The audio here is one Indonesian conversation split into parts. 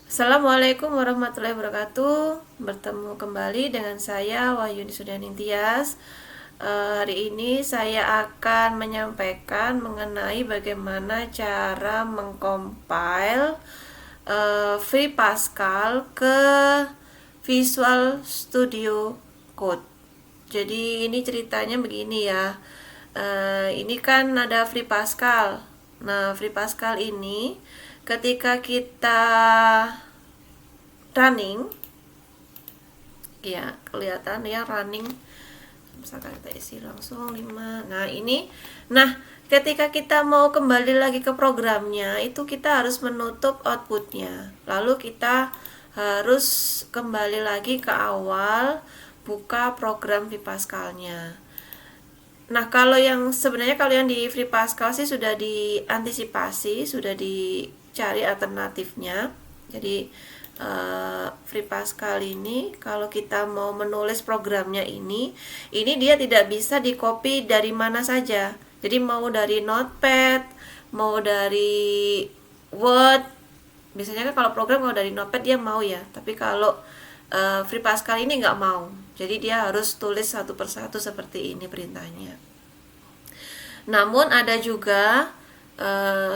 Assalamualaikum warahmatullahi wabarakatuh. Bertemu kembali dengan saya Wahyuni Sudaning Tias. Hari ini saya akan menyampaikan mengenai bagaimana cara mengcompile Free Pascal ke Visual Studio Code. Jadi ini ceritanya begini ya. Ini kan ada Free Pascal. Nah, Free Pascal ini ketika kita running, ya kelihatan ya running, misalkan kita isi langsung 5. Nah ketika kita mau kembali lagi ke programnya, itu kita harus menutup outputnya, lalu kita harus kembali lagi ke awal, buka program Vipascalnya. Nah, kalau yang di Free Pascal sih sudah diantisipasi, sudah dicari alternatifnya. Jadi Free Pascal ini kalau kita mau menulis programnya ini dia tidak bisa di copy dari mana saja. Jadi mau dari Notepad, mau dari Word. Biasanya kan kalau program kalau dari Notepad dia mau ya, tapi kalau Free Pascal ini nggak mau. Jadi dia harus tulis satu persatu seperti ini perintahnya. Namun ada juga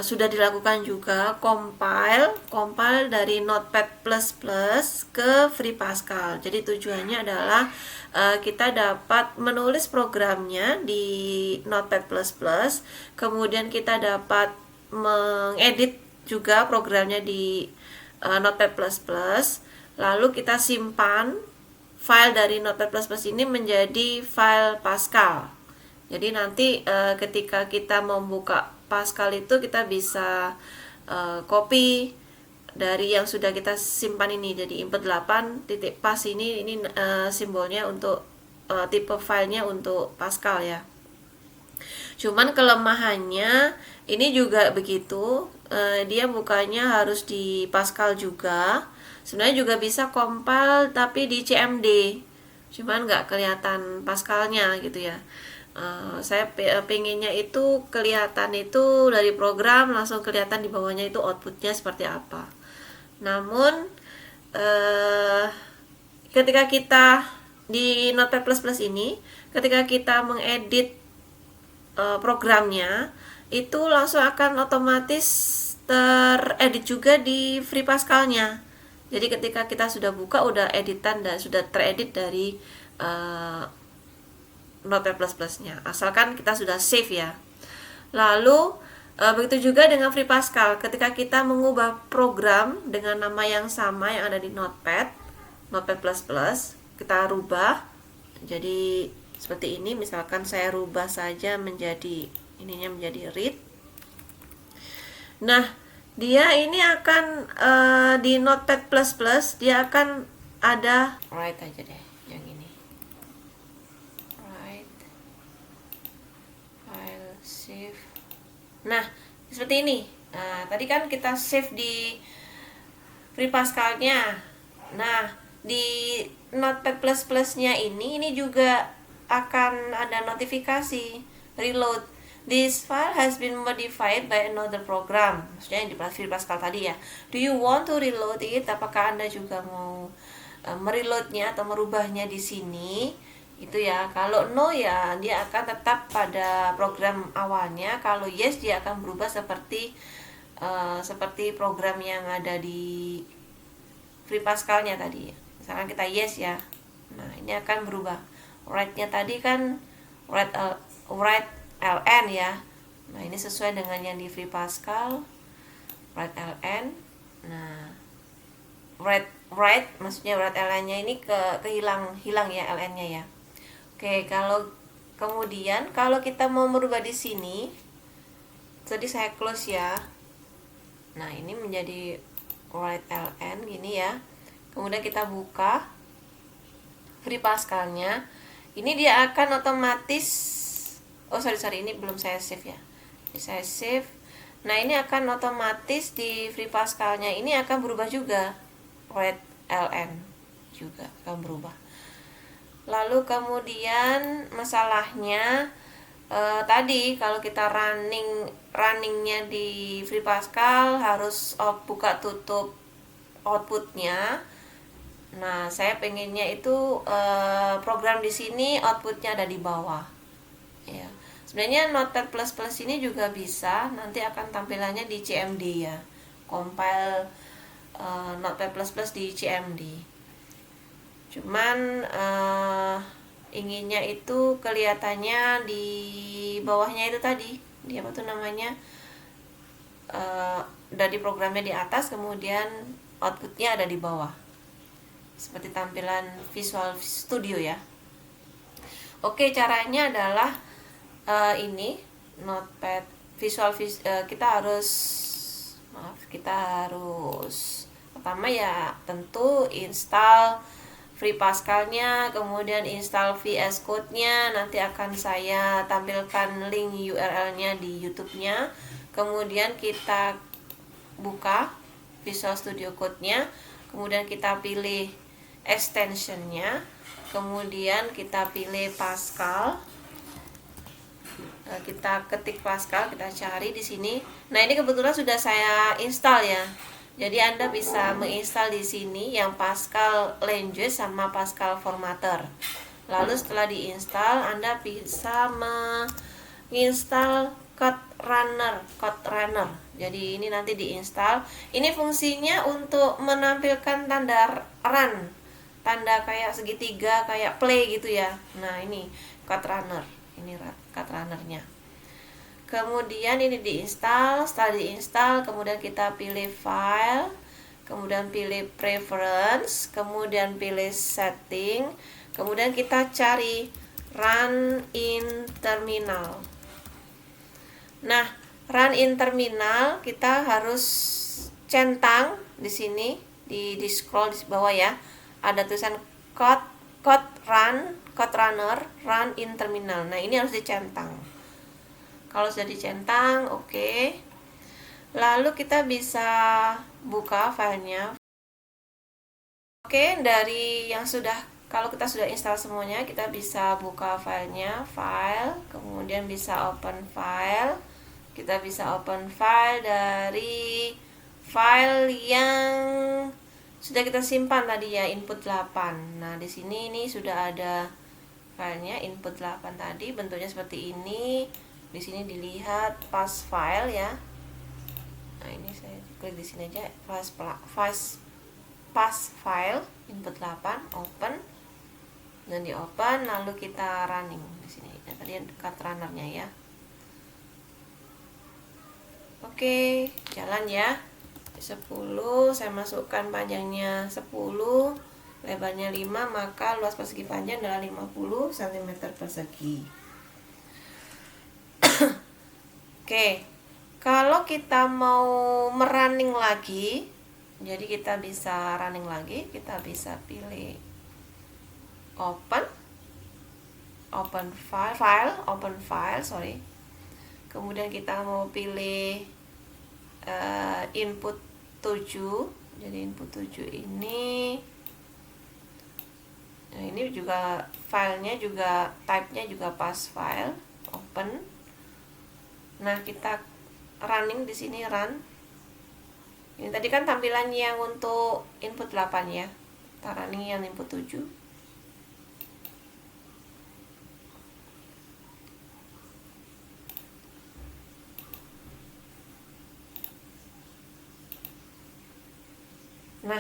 sudah dilakukan juga compile dari Notepad++ ke Free Pascal. Jadi tujuannya adalah kita dapat menulis programnya di Notepad++, kemudian kita dapat mengedit juga programnya di Notepad++, lalu kita simpan file dari Notepad++ ini menjadi file Pascal. Jadi nanti ketika kita membuka Pascal itu kita bisa copy dari yang sudah kita simpan ini. Jadi input 8 titik pas ini simbolnya untuk tipe filenya untuk Pascal ya. Cuman kelemahannya ini juga begitu, dia bukannya harus di Pascal juga. Sebenarnya juga bisa compile tapi di CMD, cuman nggak kelihatan Pascalnya gitu ya. Saya pengennya itu kelihatan itu dari program langsung kelihatan di bawahnya itu outputnya seperti apa. Namun ketika kita di Notepad++ ini, ketika kita mengedit programnya, itu langsung akan otomatis teredit juga di Free Pascalnya. Jadi ketika kita sudah buka udah editan dan sudah teredit dari Notepad++-nya, asalkan kita sudah save ya. Lalu begitu juga dengan Free Pascal, ketika kita mengubah program dengan nama yang sama yang ada di Notepad++, kita rubah jadi seperti ini. Misalkan saya rubah saja menjadi read. Nah, dia ini akan di Notepad++ dia akan ada write aja deh yang ini. Write file save. Nah, seperti ini. Nah, tadi kan kita save di Free Pascalnya. Nah, di Notepad++-nya ini juga akan ada notifikasi reload. This file has been modified by another program. Maksudnya yang di Free Pascal tadi ya. Do you want to reload it? Apakah Anda juga mau mereloadnya atau merubahnya di sini? Itu ya. Kalau no ya dia akan tetap pada program awalnya. Kalau yes dia akan berubah seperti program yang ada di Free Pascalnya tadi. Misalkan kita yes ya. Nah, ini akan berubah. Write-nya tadi kan write ln ya. Nah, ini sesuai dengan yang di Free Pascal. Write ln. Nah, write maksudnya write ln-nya ini hilang ya ln-nya ya. Oke, kemudian kalau kita mau merubah di sini, tadi saya close ya. Nah, ini menjadi write ln gini ya. Kemudian kita buka Free Pascalnya. Ini dia akan otomatis ini belum saya save ya. Ini saya save. Nah, ini akan otomatis di Free Pascalnya ini akan berubah juga. Write ln juga akan berubah. Lalu kemudian masalahnya tadi kalau kita runningnya di Free Pascal harus buka tutup outputnya. Nah, saya pengennya itu program di sini outputnya ada di bawah. Ya, sebenarnya Notepad++ ini juga bisa, nanti akan tampilannya di CMD ya. Compile Notepad++ di CMD. Cuman inginnya itu kelihatannya di bawahnya itu tadi, di apa tuh namanya, dari programnya di atas, kemudian outputnya ada di bawah, seperti tampilan Visual Studio ya. Oke, caranya adalah ini Notepad kita harus pertama ya tentu install Free Pascal-nya, kemudian install VS Code-nya, nanti akan saya tampilkan link URL-nya di YouTube-nya. Kemudian kita buka Visual Studio Code-nya, kemudian kita pilih extension-nya, kemudian kita pilih Pascal. Kita ketik Pascal, kita cari di sini. Nah, ini kebetulan sudah saya install ya. Jadi Anda bisa menginstal di sini yang Pascal Language sama Pascal Formatter. Lalu setelah diinstal, Anda bisa menginstal Code Runner. Jadi ini nanti diinstal. Ini fungsinya untuk menampilkan tanda run, tanda kayak segitiga, kayak play gitu ya. Nah, ini Code Runner. Ini Code Runner-nya. Kemudian ini diinstal. Setelah diinstal, kemudian kita pilih file, kemudian pilih preference, kemudian pilih setting, kemudian kita cari run in terminal. Nah, run in terminal kita harus centang di sini, di scroll di bawah ya. Ada tulisan code runner run in terminal. Nah, ini harus dicentang. Kalau sudah dicentang, oke. Lalu kita bisa buka filenya. Oke, dari yang kalau kita sudah install semuanya, kita bisa buka filenya, file, kemudian bisa open file. Kita bisa open file dari file yang sudah kita simpan tadi ya, input 8. Nah, di sini ini sudah ada filenya input 8 tadi, bentuknya seperti ini. Di sini dilihat pas file ya. Nah, ini saya klik di sini aja, pas file input 8, open. Dan di open, lalu kita running di sini. Nah, tadi Code Runner-nya ya. Oke, jalan ya. 10, saya masukkan panjangnya 10, lebarnya 5, maka luas persegi panjang adalah 50 cm persegi. Oke, kalau kita mau merunning lagi, jadi kita bisa running lagi, kita bisa pilih open file, kemudian kita mau pilih input 7. Jadi input 7 ini, nah ini juga filenya juga type-nya juga pas file, open. Nah, kita running di sini run. Ini tadi kan tampilannya yang untuk input 8 ya. Kita running yang input 7. Nah,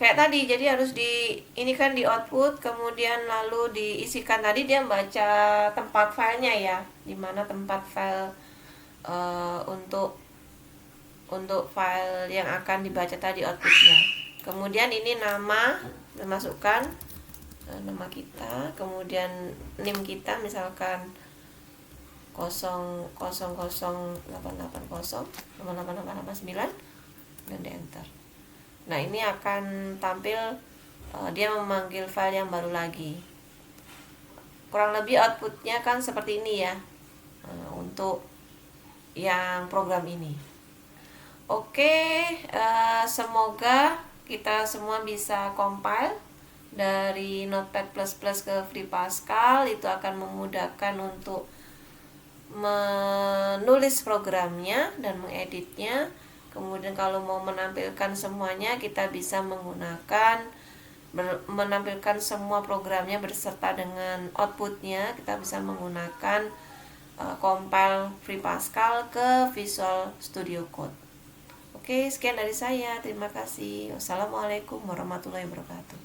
kayak tadi, jadi harus ini kan di output, kemudian lalu diisikan. Tadi dia membaca tempat filenya ya, dimana tempat file untuk file yang akan dibaca tadi outputnya. Kemudian ini nama, masukkan nama kita, kemudian NIM kita misalkan 00088808889 dan di enter. Nah, ini akan tampil dia memanggil file yang baru lagi. Kurang lebih outputnya kan seperti ini ya, untuk yang program ini. Oke, semoga kita semua bisa compile dari Notepad++ ke Free Pascal. Itu akan memudahkan untuk menulis programnya dan mengeditnya. Kemudian kalau mau menampilkan semuanya, kita bisa menampilkan semua programnya berserta dengan outputnya. Kita bisa menggunakan compile Free Pascal ke Visual Studio Code. Oke, sekian dari saya. Terima kasih. Wassalamualaikum warahmatullahi wabarakatuh.